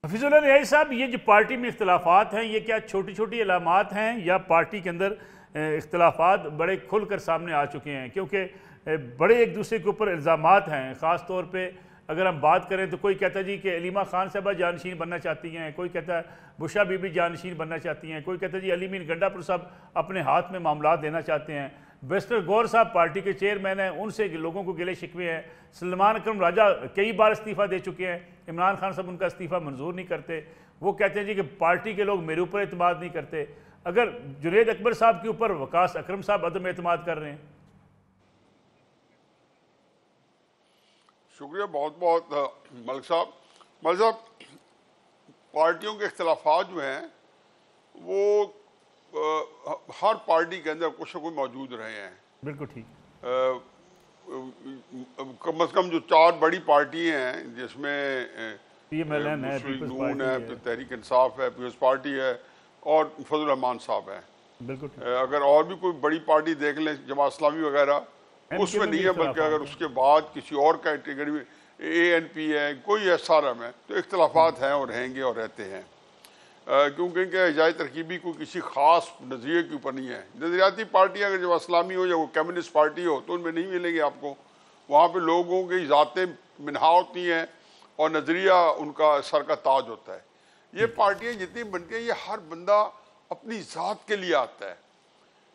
हफीजुल्लाह रियाई साहब, ये जो पार्टी में इख्तलाफात हैं, ये क्या छोटी छोटी अलामात हैं या पार्टी के अंदर इख्तलाफात बड़े खुल कर सामने आ चुके हैं? क्योंकि बड़े एक दूसरे के ऊपर इल्ज़ामात हैं। ख़ास तौर पे अगर हम बात करें तो कोई कहता है जी कि अलीमा खान साहबा जानशीन बनना चाहती हैं, कोई कहता है बुशा बीबी जानशीन बनना चाहती हैं, कोई कहता है जी अली मीन गंडापुर साहब अपने हाथ में मामलात देना चाहते हैं, वेस्टर गौर साहब पार्टी के चेयरमैन हैं, उनसे लोगों को गिले शिकवे हैं, सलमान अकरम राजा कई बार इस्तीफ़ा दे चुके हैं, इमरान खान साहब उनका इस्तीफ़ा मंजूर नहीं करते, वो कहते हैं जी कि पार्टी के लोग मेरे ऊपर एतमाद नहीं करते। अगर जुनैद अकबर साहब के ऊपर वकास अकरम साहब अदम एतमाद कर रहे हैं। शुक्रिया बहुत बहुत मलिक साहब, पार्टियों के इख्तलाफात जो हैं वो हर पार्टी के अंदर कुछ न कुछ मौजूद रहे हैं। बिल्कुल ठीक। कम से कम जो चार बड़ी पार्टी हैं जिसमें PMLN है, नून है, तहरीक इंसाफ है, पीपल्स पार्टी है और फजल रहमान साहब है। बिल्कुल। अगर और भी कोई बड़ी पार्टी देख लें, जमात इस्लामी वगैरह, उसमें नहीं है, बल्कि अगर उसके बाद किसी और कैटेगरी में ANP है, कोई SRM है, तो इख्तलाफात हैं और रहेंगे और रहते हैं, क्योंकि इनके इजाई तरकीबी कोई किसी ख़ास नज़रिए के ऊपर नहीं है। नज़रियाती पार्टी अगर जब इस्लामी हो या वो कम्युनिस्ट पार्टी हो तो उनमें नहीं मिलेंगे आपको। वहाँ पे लोगों की ज़ातें मिनहा होती हैं और नज़रिया उनका सर का ताज होता है। ये पार्टियाँ जितनी बनती हैं, ये हर बंदा अपनी ज़ात के लिए आता है।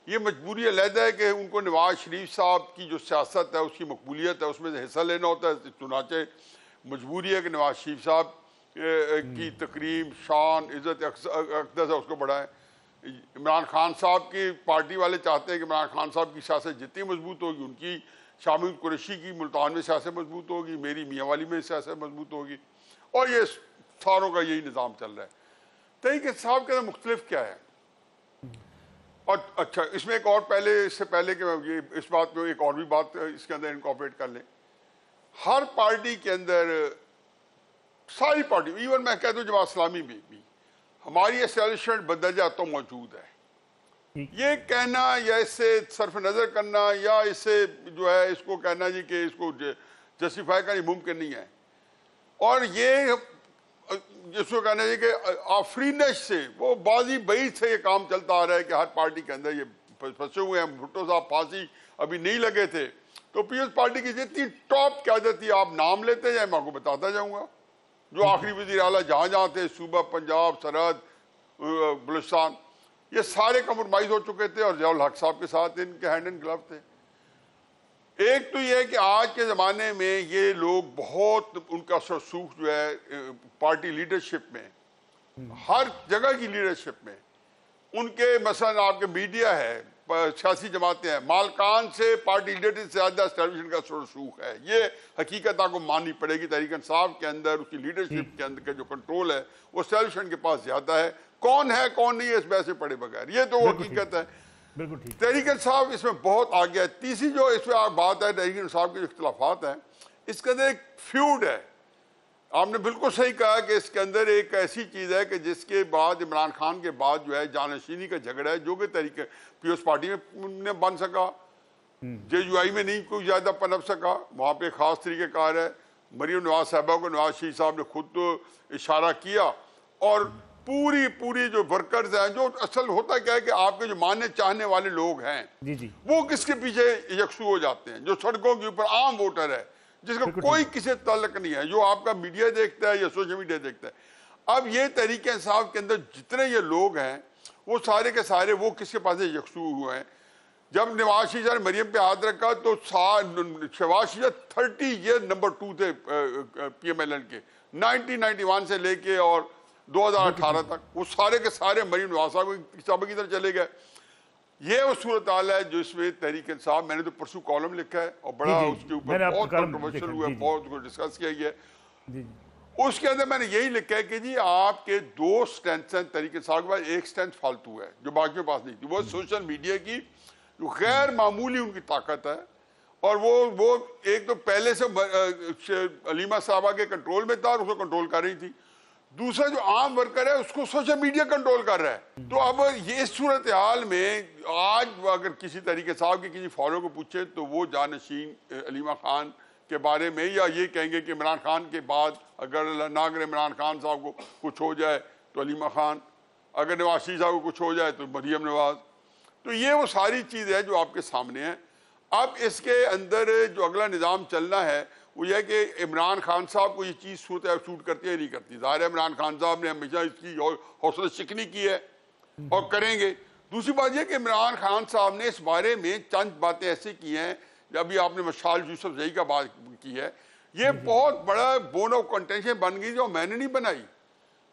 ये मजबूरी अलहदा है कि उनको नवाज शरीफ साहब की जो सियासत है, उसकी मकबूलियत है, उसमें से हिस्सा लेना होता है। चुनाचे मजबूरी है कि नवाज शरीफ साहब की तकरीम, शान, इज़्ज़त अक़दस है, उसको बढ़ाएं। इमरान खान साहब की पार्टी वाले चाहते हैं कि इमरान खान साहब की सियासत जितनी मजबूत होगी, उनकी शामिल कुरैशी की मुल्तान में सियासत मजबूत होगी, मेरी मियाँ वाली में सियासत मजबूत होगी, और ये सारों का यही निज़ाम चल रहा है। तहरीक इंसाफ के अंदर मुख्तलिफ क्या है? और अच्छा, इसमें एक और इससे पहले कि ये इस बात को एक और भी बात इसके अंदर इनकॉर्पोरेट कर लें, हर पार्टी के अंदर, सारी पार्टी, इवन मैं कहता हूँ जमात इस्लामी में भी हमारी एस्टैब्लिशमेंट बदरजा तो मौजूद है। ये कहना या इससे सरफ नज़र करना या इससे जो है इसको कहना जी कि इसको जस्टिफाई करना मुमकिन नहीं है। और ये जिसको कहना है कि आफरीनश से, वो बाजी बईद से ये काम चलता आ रहा है कि हर पार्टी के अंदर ये फंसे हुए हैं। भुट्टो साहब फांसी अभी नहीं लगे थे, तो पीपल्स पार्टी की जितनी टॉप क़यादत थी, आप नाम लेते जाए, मैं आपको बताता जाऊंगा, जो आखिरी वज़ीर आला जहाँ जहाँ थे, सूबा पंजाब, सरहद, बलूचिस्तान, ये सारे कम्प्रोमाइज़ हो चुके थे और ज़ियाउल हक साहब के साथ इनके हैंड एंड ग्लव थे। एक तो ये है कि आज के ज़माने में ये लोग बहुत, उनका रसूख जो है पार्टी लीडरशिप में, हर जगह की लीडरशिप में उनके, मसलन आपके मीडिया है, सियासी जमातें हैं, मालकान से पार्टी लीडरशिप से ज़्यादा एस्टैब्लिशमेंट का रसूख है। ये हकीकत आपको माननी पड़ेगी। तहरीक इंसाफ के अंदर उसकी लीडरशिप के अंदर का जो कंट्रोल है वो एस्टैब्लिशमेंट के पास ज़्यादा है। कौन है कौन नहीं है इस बहस से पड़े बगैर, ये तो वो हकीकत है। बिल्कुल ठीक। तहरीक इंसाफ इसमें बहुत आगे है। तीसरी जो इसमें बात है तहरीक इंसाफ के जो इख्तलाफात हैं, इसके अंदर एक फ्यूड है। आपने बिल्कुल सही कहा कि इसके अंदर एक ऐसी चीज़ है कि जिसके बाद इमरान खान के बाद जो है जानशीनी का झगड़ा है, जो कि तहरीक पीपल्स पार्टी में बन सका, JUI में नहीं कोई ज़्यादा पनप सका। वहाँ पे ख़ास तरीक़ेकार है। मरीम नवाज साहबा को नवाज शरीफ साहब ने खुद तो इशारा किया, और पूरी जो वर्कर्स हैं, जो असल होता क्या है कि आपके जो मानने चाहने वाले लोग हैं जी, वो किसके पीछे यकसू हो जाते हैं, जो सड़कों के ऊपर आम वोटर है, जिसका कोई किसी ताल्लुक नहीं है, जो आपका मीडिया देखता है या सोशल मीडिया देखता है। अब ये तहरीक इंसाफ के अंदर जितने ये लोग हैं, वो सारे के सारे वो किसके पास यकसू हुए हैं। जब नवाज शरीफ ने मरियम पे हाथ रखा तो शहबाज शरीफ 30 ईयर नंबर 2 थे PMLN के, 1991 से लेके और 2018 तक, वो सारे के सारे मरीम नवाज साहब की तरफ चले गए। ये वो सूरत हाल है जो इसमें तहरीक इंसाफ, मैंने तो परसों कॉलम लिखा है और बड़ा उसके ऊपर बहुत कंट्रोवर्शियल हुआ, बहुत उसको डिस्कस किया गया है। उसके अंदर मैंने यही लिखा है कि जी आपके 2 स्ट्रेंथ हैं तहरीक इंसाफ के पास, एक स्ट्रेंथ फालतू है जो बाकी के पास नहीं थी, वो सोशल मीडिया की जो गैर मामूली उनकी ताकत है। और वो एक तो पहले से अलीमा साहबा के कंट्रोल में था और उसको कंट्रोल कर रही थी। दूसरा जो आम वर्कर है उसको सोशल मीडिया कंट्रोल कर रहा है। तो अब ये सूरत हाल में आज अगर किसी तरीके साहब के किसी फॉलो को पूछे तो वो जानशीन अलीमा खान के बारे में, या ये कहेंगे कि इमरान खान के बाद अगर नागर इमरान खान साहब को कुछ हो जाए तो अलीमा खान, अगर नवाज शरीफ साहब को कुछ हो जाए तो मरियम नवाज। तो ये वो सारी चीज़ है जो आपके सामने है। अब इसके अंदर जो अगला निज़ाम चलना है वो यह कि इमरान खान साहब को ये चीज़ सूट करती है नहीं करती। ज़ाहिर है इमरान खान साहब ने हमेशा इसकी हौसला शिकनी की है और करेंगे। दूसरी बात यह कि इमरान खान साहब ने इस बारे में चंद बातें ऐसी की हैं, अभी आपने मशाल यूसुफजई का बात की है, ये बहुत बड़ा बोन ऑफ कंटेंशन बन गई जो मैंने नहीं बनाई,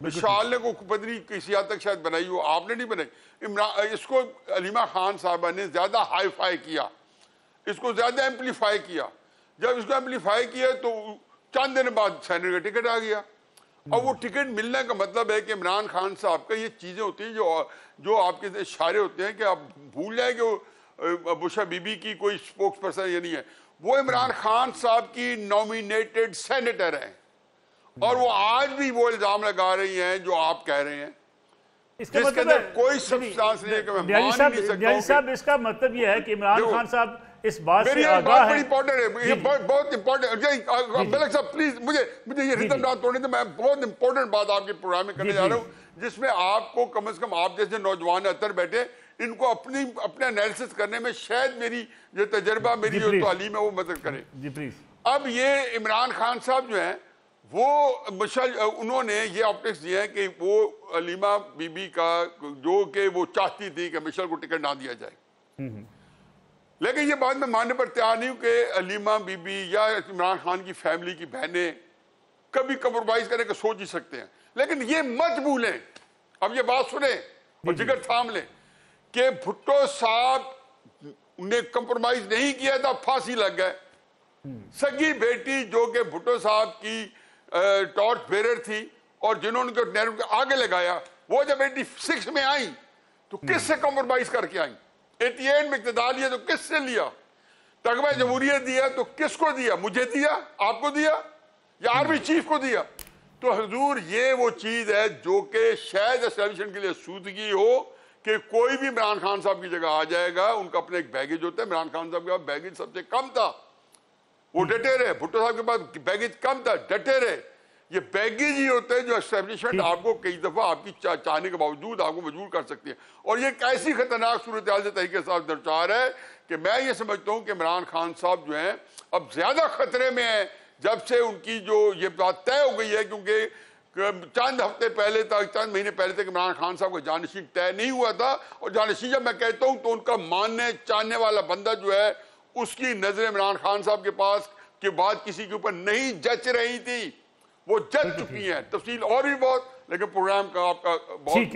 मशाल ने को पत्नी किसी हद तक शायद बनाई हो, आपने नहीं बनाई। इसको अलीमा खान साहबा ने ज्यादा हाई फाई किया, इसको ज्यादा एम्पलीफाई किया। जब इसको एम्पलीफाई किया तो चंद दिन बाद सेनेट का टिकट आ गया। और वो टिकट मिलने का मतलब है कि इमरान खान साहब का ये चीजें होती हैं जो आपके इशारे होते हैं कि आप भूल जाए कि बुशा बीबी की कोई स्पोक्स पर्सन ये नहीं है, वो इमरान खान साहब की नॉमिनेटेड सेनेटर है और वो आज भी वो इल्जाम लगा रही हैं जो आप कह रहे हैं, इसका जिसके मतलब अंदर कोई सब्सटेंस नहीं है कि मैं मान नहीं सकता साहब, इसका मतलब ये है कि इमरान खान साहब इस बात से आगाह आगाह है। इंपॉर्टेंट है, ये बहुत इंपॉर्टेंट। मलिक साहब प्लीज मुझे ये रिदम ना तोड़ने दे, मैं बहुत इंपॉर्टेंट बात आपके प्रोग्राम में करने जा रहा हूँ जिसमें आपको कम से कम आप जैसे नौजवान अतर बैठे इनको अपने एनालिसिस करने में शायद मेरी जो तजर्बा, मेरी जो तालीम है वो मदद करे। जी प्लीज। अब ये इमरान खान साहब जो हैं वो उन्होंने ये ऑप्टिक्स दिए हैं कि वो अलीमा बीबी का जो कि वो चाहती थी कि मिशेल को टिकट ना दिया जाए, लेकिन ये बात मैं मानने पर तैयार नहीं हूं कि अलीमा बीबी या इमरान खान की फैमिली की बहनें कभी कंप्रोमाइज करने का सोच ही सकते हैं। लेकिन ये मत भूलें, अब ये बात सुने और जिगर थाम लें कि भुट्टो साहब ने कंप्रोमाइज नहीं किया था, फांसी लग गए। सगी बेटी जो कि भुट्टो साहब की टॉर्च बेरर थी और जिन्होंने उनको नेहरू के आगे लगाया, वो जब 86 में आई तो किससे कंप्रोमाइज करके आई? 88 में इक़्तिदार लिया तो किससे लिया? तगमा जमहूरियत दिया तो किसको दिया? मुझे दिया, आपको दिया या आर्मी चीफ को दिया? तो हुजूर ये वो चीज है जो कि शायद एस्टेब्लिशमेंट के लिए सूदगी हो कि कोई भी इमरान खान साहब की जगह आ जाएगा, उनका अपना एक बैगेज होता है। इमरान खान साहब के पास बैगेज सबसे कम था, वो डटे रहे। भुट्टो साहब के पास बैगेज कम था, डटे रहे। ये बैगेज ही होते हैं जो एस्टेब्लिशमेंट आपको कई दफा आपकी चाहने के बावजूद आपको मजबूर कर सकती है। और ये एक ऐसी खतरनाक सूरत हाल से तरीके से दरचार है कि मैं ये समझता हूं कि इमरान खान साहब जो हैं अब ज्यादा खतरे में है जब से उनकी जो ये बात तय हो गई है, क्योंकि चंद हफ्ते पहले तक, चंद महीने पहले तक इमरान खान साहब का जानशीन तय नहीं हुआ था। और जानशीन जब मैं कहता हूं तो उनका मानने चाहने वाला बंदा जो है उसकी नजर इमरान खान साहब के पास के बाद किसी के ऊपर नहीं जच रही थी, वो जच चुकी हैं। तफसील और भी बहुत, लेकिन प्रोग्राम का आपका बहुत